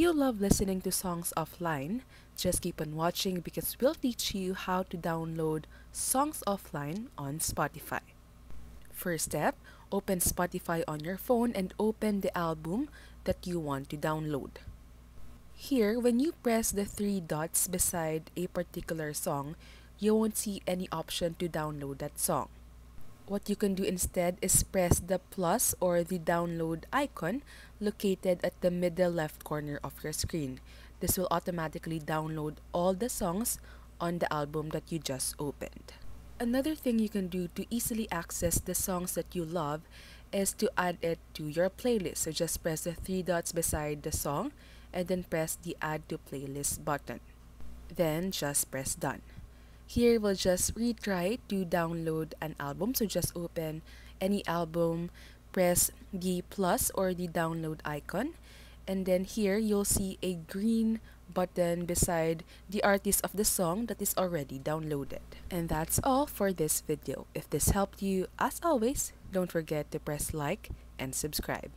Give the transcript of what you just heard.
you love listening to songs offline, just keep on watching because we'll teach you how to download songs offline on Spotify. First step, open Spotify on your phone and open the album that you want to download. Here, when you press the three dots beside a particular song, you won't see any option to download that song. What you can do instead is press the plus or the download icon located at the middle left corner of your screen. This will automatically download all the songs on the album that you just opened. Another thing you can do to easily access the songs that you love is to add it to your playlist. So just press the three dots beside the song and then press the add to playlist button. Then just press done. Here we'll just retry to download an album. So just open any album, press the plus or the download icon, and then here you'll see a green button beside the artist of the song that is already downloaded. And that's all for this video. If this helped you, as always, don't forget to press like and subscribe.